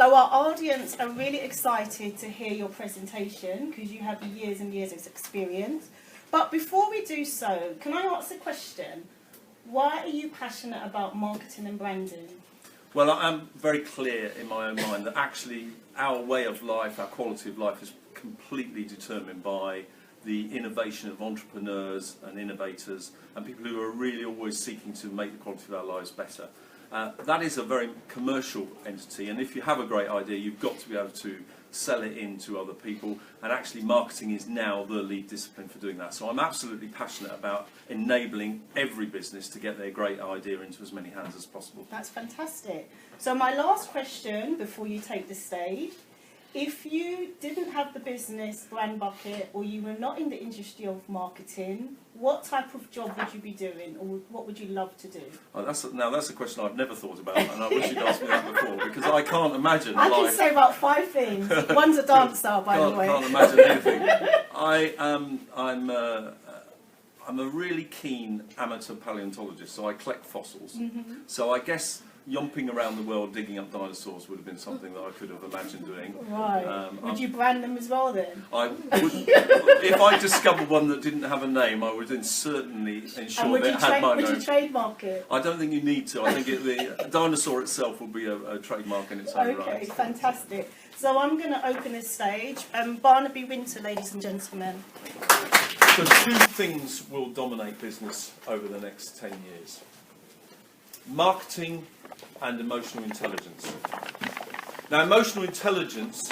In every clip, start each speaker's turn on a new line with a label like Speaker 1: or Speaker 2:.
Speaker 1: So our audience are really excited to hear your presentation because you have years and years of experience. But before we do so, can I ask a question? Why are you passionate about marketing and branding?
Speaker 2: Well, I'm very clear in my own mind that actually our way of life, our quality of life is completely determined by the innovation of entrepreneurs and innovators and people who are really always seeking to make the quality of our lives better. That is a very commercial entity, and if you have a great idea, you've got to be able to sell it into other people, and actually marketing is now the lead discipline for doing that. So I'm absolutely passionate about enabling every business to get their great idea into as many hands as possible.
Speaker 1: That's fantastic. So my last question before you take the stage, if you didn't have the business brand bucket or you were not in the industry of marketing, what type of job would you be doing, or what would you love to do?
Speaker 2: Oh, that's a question I've never thought about, and I wish you'd asked me that before, because I can't imagine
Speaker 1: I
Speaker 2: life.
Speaker 1: can say about 5 things. One's a dancer, by the way.
Speaker 2: Can't imagine anything. I'm a really keen amateur paleontologist, so I collect fossils.
Speaker 1: Mm-hmm.
Speaker 2: So I guess yomping around the world digging up dinosaurs would have been something that I could have imagined doing.
Speaker 1: Right. Would you brand them as well then?
Speaker 2: I would, if I discovered one that didn't have a name, I would then certainly ensure that it had my name.
Speaker 1: Would you trademark it?
Speaker 2: I don't think you need to. I think the dinosaur itself will be a trademark in its own right.
Speaker 1: Okay, fantastic. So I'm going to open this stage. Barnaby, Wynter, ladies and gentlemen.
Speaker 2: So 2 things will dominate business over the next 10 years. Marketing and emotional intelligence. Now, emotional intelligence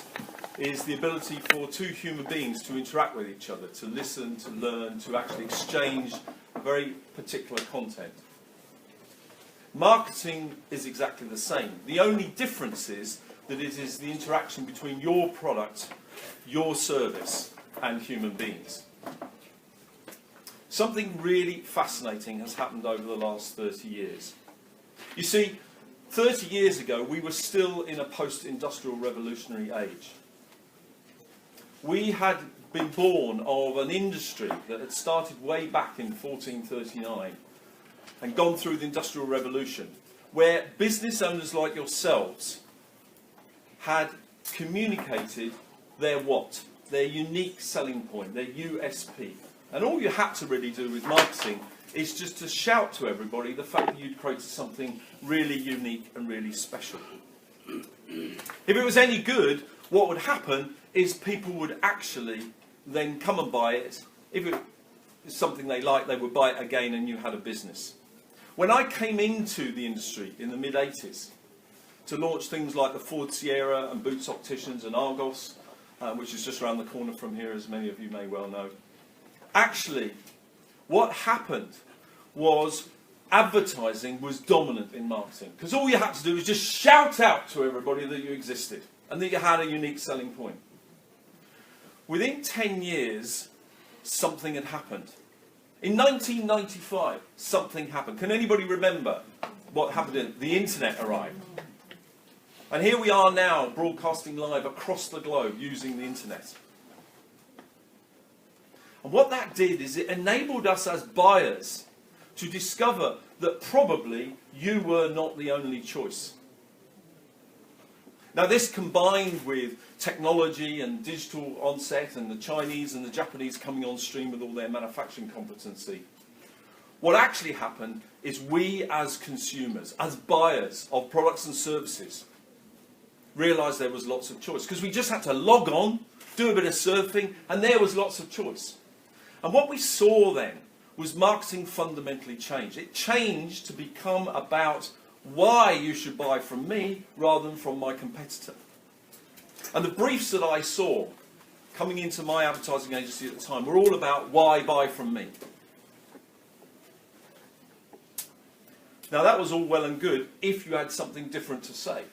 Speaker 2: is the ability for 2 human beings to interact with each other, to listen, to learn, to actually exchange very particular content. Marketing is exactly the same. The only difference is that it is the interaction between your product, your service, and human beings. Something really fascinating has happened over the last 30 years. You see, 30 years ago, we were still in a post-industrial revolutionary age. We had been born of an industry that had started way back in 1439 and gone through the Industrial Revolution, where business owners like yourselves had communicated their what? Their unique selling point, their USP. And all you had to really do with marketing is just to shout to everybody the fact that you'd created something really unique and really special. If it was any good, what would happen is people would actually then come and buy it. If it was something they liked, they would buy it again, and you had a business. When I came into the industry in the mid-80s to launch things like the Ford Sierra and Boots Opticians and Argos, which is just around the corner from here, as many of you may well know, actually, what happened was advertising was dominant in marketing, because all you had to do was just shout out to everybody that you existed and that you had a unique selling point. Within 10 years, something had happened. In 1995, something happened. Can anybody remember what happened? The internet arrived. And here we are now, broadcasting live across the globe using the internet. And what that did is it enabled us as buyers to discover that probably you were not the only choice. Now, this combined with technology and digital onset and the Chinese and the Japanese coming on stream with all their manufacturing competency, what actually happened is we as consumers, as buyers of products and services, realised there was lots of choice, because we just had to log on, do a bit of surfing, and there was lots of choice. And what we saw then was marketing fundamentally changed. It changed to become about why you should buy from me rather than from my competitor. And the briefs that I saw coming into my advertising agency at the time were all about why buy from me. Now, that was all well and good if you had something different to say.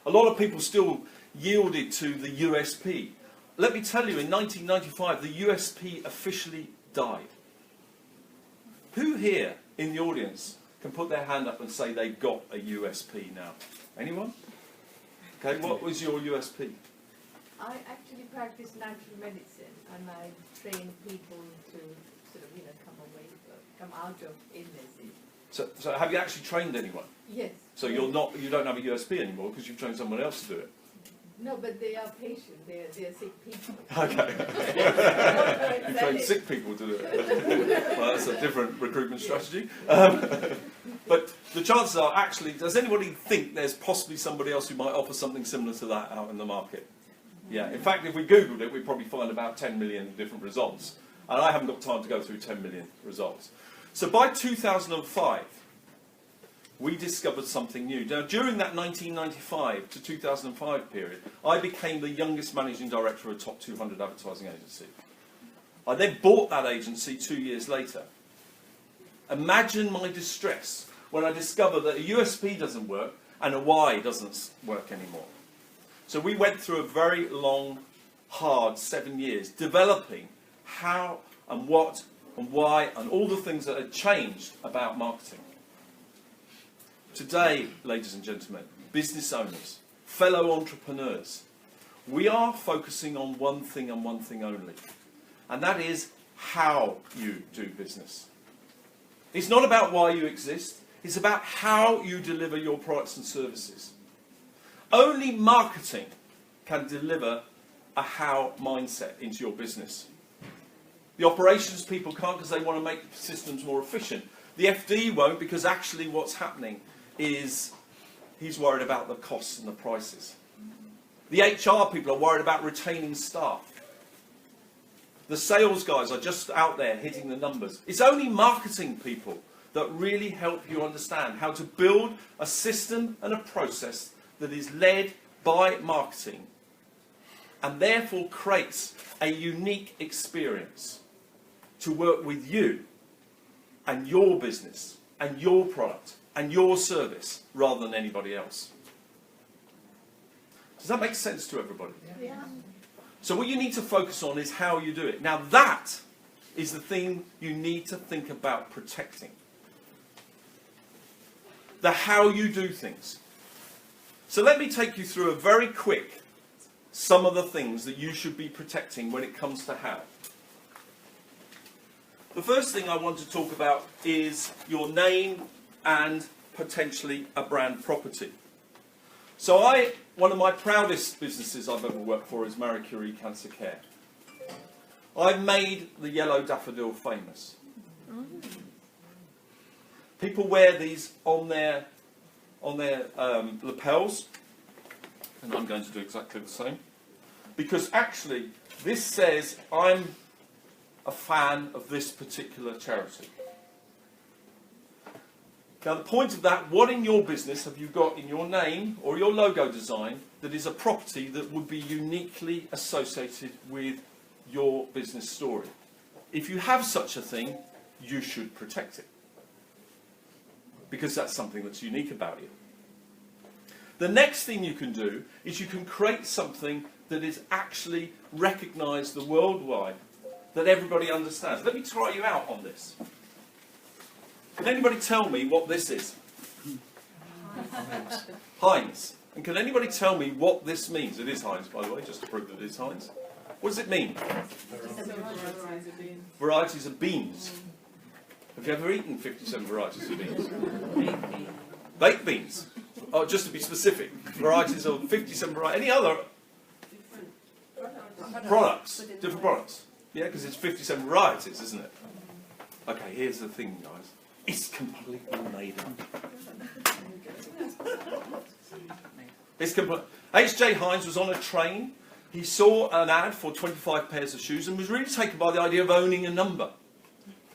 Speaker 2: A lot of people still yielded to the USP. Let me tell you, in 1995, the USP officially died. Who here in the audience can put their hand up and say they've got a USP now? Anyone? Okay, what was your USP?
Speaker 3: I actually practice natural medicine, and I train people to sort of, come out of illnesses.
Speaker 2: So have you actually trained anyone?
Speaker 3: Yes.
Speaker 2: So you don't have a USP anymore because you've trained someone else to do it.
Speaker 3: No, but they are patient. They are sick people.
Speaker 2: Okay. You train sick people to do it. Well, that's a different recruitment strategy. But the chances are, actually, does anybody think there's possibly somebody else who might offer something similar to that out in the market? Yeah. In fact, if we Googled it, we'd probably find about 10 million different results. And I haven't got time to go through 10 million results. So by 2005, we discovered something new. Now, during that 1995 to 2005 period, I became the youngest managing director of a top 200 advertising agency. I then bought that agency 2 years later. Imagine my distress when I discovered that a USP doesn't work and a Y doesn't work anymore. So we went through a very long, hard 7 years developing how and what and why and all the things that had changed about marketing. Today, ladies and gentlemen, business owners, fellow entrepreneurs, we are focusing on one thing and one thing only, and that is how you do business. It's not about why you exist, it's about how you deliver your products and services. Only marketing can deliver a how mindset into your business. The operations people can't because they want to make systems more efficient. The FD won't because actually what's happening is he's worried about the costs and the prices. The HR people are worried about retaining staff. The sales guys are just out there hitting the numbers. It's only marketing people that really help you understand how to build a system and a process that is led by marketing and therefore creates a unique experience to work with you and your business and your product and your service rather than anybody else. Does that make sense to everybody?
Speaker 1: Yeah.
Speaker 2: So what you need to focus on is how you do it. Now that is the thing you need to think about protecting. The how you do things. So let me take you through a very quick some of the things that you should be protecting when it comes to how. The first thing I want to talk about is your name and potentially a brand property. So one of my proudest businesses I've ever worked for is Marie Curie Cancer Care. I've made the yellow daffodil famous. People wear these on their lapels, and I'm going to do exactly the same, because actually this says I'm a fan of this particular charity. Now the point of that, what in your business have you got in your name or your logo design that is a property that would be uniquely associated with your business story? If you have such a thing, you should protect it, because that's something that's unique about you. The next thing you can do is you can create something that is actually recognised worldwide, that everybody understands. Let me try you out on this. Can anybody tell me what this is? Heinz. And can anybody tell me what this means? It is Heinz, by the way, just to prove that it is Heinz. What does it mean? Varieties of beans. Have you ever eaten 57 varieties of beans? Baked beans. Oh, just to be specific. Varieties of 57 varieties. Any other products? Different products. Yeah, because it's 57 varieties, isn't it? Okay, here's the thing, guys. It's completely made up. It's H.J. Heinz was on a train. He saw an ad for 25 pairs of shoes and was really taken by the idea of owning a number.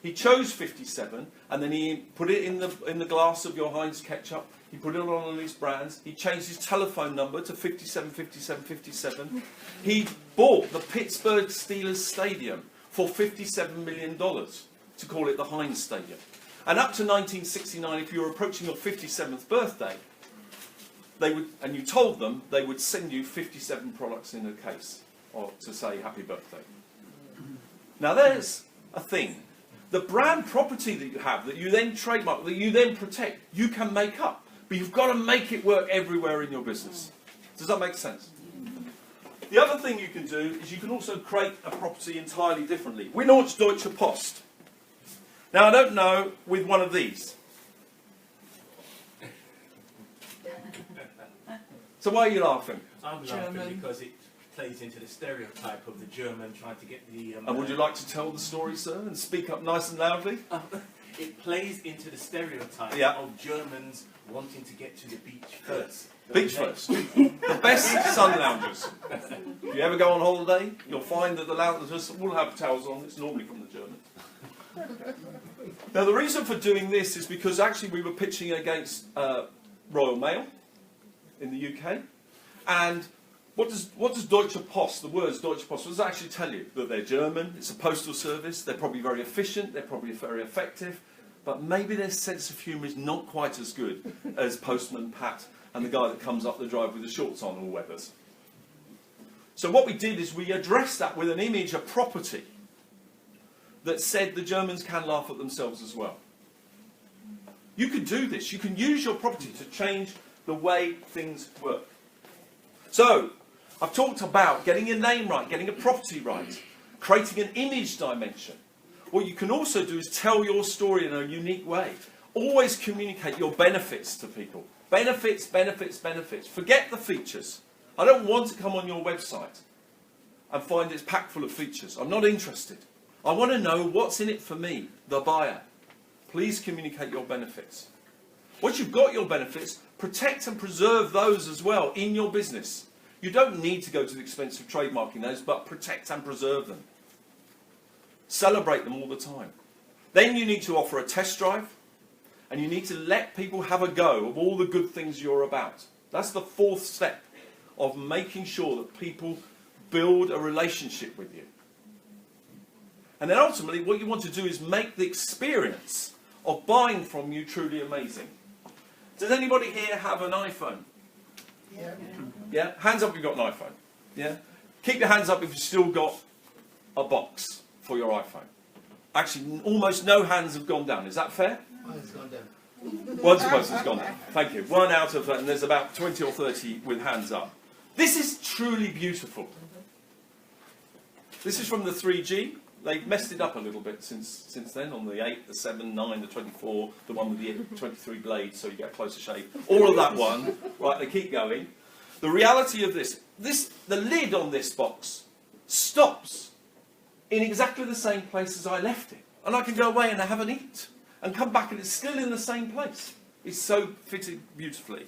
Speaker 2: He chose 57, and then he put it in the glass of your Heinz ketchup. He put it on all these brands. He changed his telephone number to 57, 57, 57. He bought the Pittsburgh Steelers Stadium for $57 million to call it the Heinz Stadium. And up to 1969, if you were approaching your 57th birthday, and you told them, they would send you 57 products in a case or to say happy birthday. Now there's a thing. The brand property that you have, that you then trademark, that you then protect, you can make up. But you've got to make it work everywhere in your business. Does that make sense? The other thing you can do is you can also create a property entirely differently. We launched Deutsche Post. Now I don't know with one of these. So why are you laughing?
Speaker 4: I'm laughing because it plays into the stereotype of the German trying to get the...
Speaker 2: And would you like to tell the story, sir, and speak up nice and loudly?
Speaker 4: It plays into the stereotype of Germans wanting to get to the beach first.
Speaker 2: Beach first. The best sun loungers. If you ever go on holiday, you'll find that the loungers will have towels on. It's normally from the Germans. Now, the reason for doing this is because actually we were pitching against Royal Mail in the UK. And what does Deutsche Post, the words Deutsche Post, what does it actually tell you? That they're German, it's a postal service, they're probably very efficient, they're probably very effective, but maybe their sense of humour is not quite as good as Postman Pat and the guy that comes up the drive with the shorts on all weathers. So what we did is we addressed that with an image, a property, that said the Germans can laugh at themselves as well. You can do this. You can use your property to change the way things work. So, I've talked about getting your name right, getting a property right, creating an image dimension. What you can also do is tell your story in a unique way. Always communicate your benefits to people. Benefits, benefits, benefits. Forget the features. I don't want to come on your website and find it's packed full of features. I'm not interested. I want to know what's in it for me, the buyer. Please communicate your benefits. Once you've got your benefits, protect and preserve those as well in your business. You don't need to go to the expense of trademarking those, but protect and preserve them. Celebrate them all the time. Then you need to offer a test drive, and you need to let people have a go of all the good things you're about. That's the fourth step of making sure that people build a relationship with you. And then ultimately what you want to do is make the experience of buying from you truly amazing. Does anybody here have an iPhone?
Speaker 5: Yeah.
Speaker 2: Yeah? Hands up if you've got an iPhone. Yeah? Keep your hands up if you've still got a box for your iPhone. Actually, almost no hands have gone down. Is that fair?
Speaker 5: Mine's gone down.
Speaker 2: One person's gone down. Thank you. One out of, and there's about 20 or 30 with hands up. This is truly beautiful. This is from the 3G. They've messed it up a little bit since then on the 8, the 7, 9, the 24, the one with the 23 blades so you get a closer shape. All of that one. Right, they keep going. The reality of this, the lid on this box stops in exactly the same place as I left it. And I can go away and have an eat and come back and it's still in the same place. It's so fitted beautifully.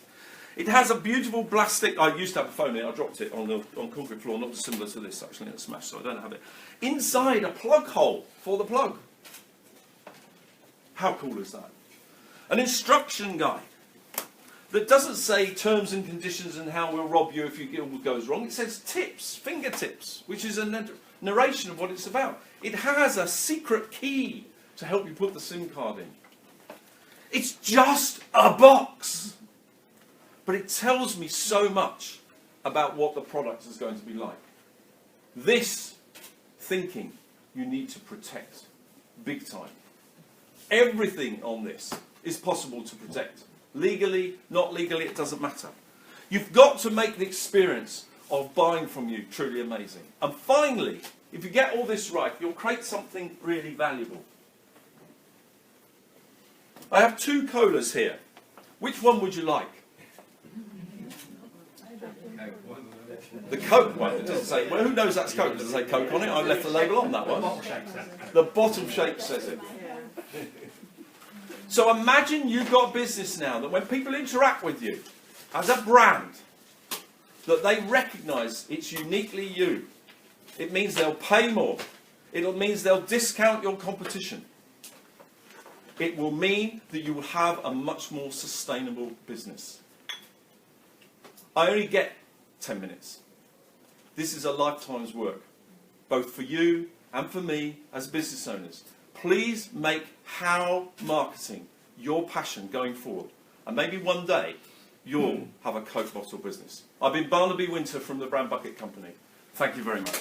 Speaker 2: It has a beautiful plastic. I used to have a phone in it. I dropped it on concrete floor, not similar to this actually, and it's smashed, so I don't have it. Inside a plug hole for the plug. How cool is that? An instruction guide that doesn't say terms and conditions and how we'll rob you if it goes wrong. It says tips, fingertips, which is a narration of what it's about. It has a secret key to help you put the SIM card in. It's just a box. But it tells me so much about what the product is going to be like. This thinking you need to protect big time. Everything on this is possible to protect. Legally, not legally, it doesn't matter. You've got to make the experience of buying from you truly amazing. And finally, if you get all this right, you'll create something really valuable. I have 2 colas here. Which one would you like? The Coke one. It doesn't say, well, who knows that's Coke? It doesn't say Coke on it. I've left the label on that one. The bottom shape says it. So imagine you've got a business now that when people interact with you as a brand, that they recognise it's uniquely you. It means they'll pay more. It means they'll discount your competition. It will mean that you will have a much more sustainable business. I only get 10 minutes. This is a lifetime's work, both for you and for me as business owners. Please make how marketing your passion going forward. And maybe one day you'll have a Coke bottle business. I've been Barnaby Wynter from the Brand Bucket Company. Thank you very much.